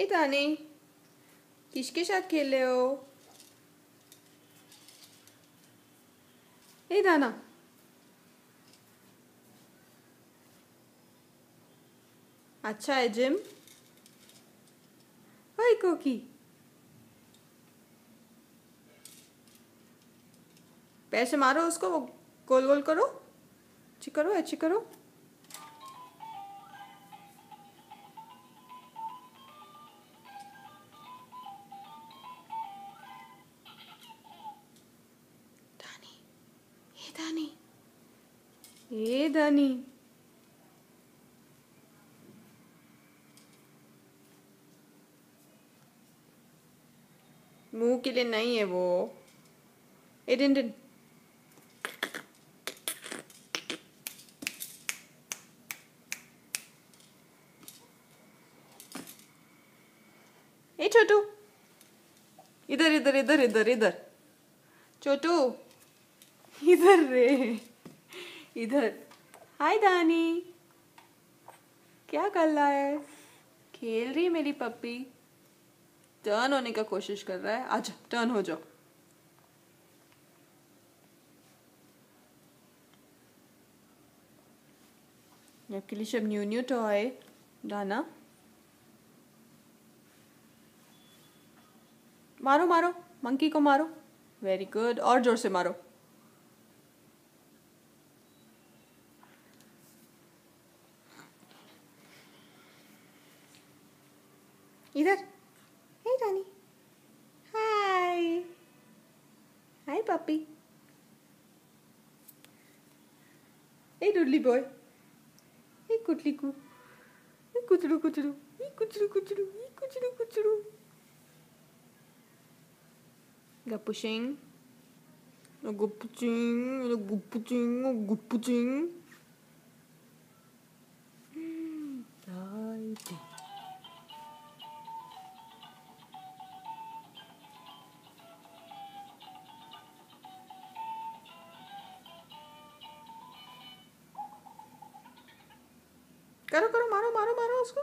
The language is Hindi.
ए दानी, किसके साथ खेल रहे हो? ए दाना, अच्छा है जिम। हाय कोकी, पैर से मारो उसको, वो गोल गोल करो, अच्छी करो, अच्छी करो। दानी, ए दानी, ए दानी, मुंह के लिए नहीं है वो। ए दिन दिन, ए छोटू, इधर इधर इधर इधर इधर, छोटू इधर रे, इधर। हाय दानी, क्या कर रहा है? खेल रही है मेरी पप्पी। टर्न होने का कोशिश कर रहा है, आजा टर्न हो जाओ। आपके लिए सब न्यू न्यू टॉय। दाना, मारो मारो, मंकी को मारो। वेरी गुड, और जोर से मारो। इधर, हे रानी, हाय हाय पपी, हे डुडली बॉय, हे कुटली कू, हे कुचड़ू कुचड़ू, हे कुचड़ू कुचड़ू, हे कुचड़ू कुचड़ू। Gapushing, gapuching, gapuching, gapuching. Right. करो करो, मारो मारो मारो उसको।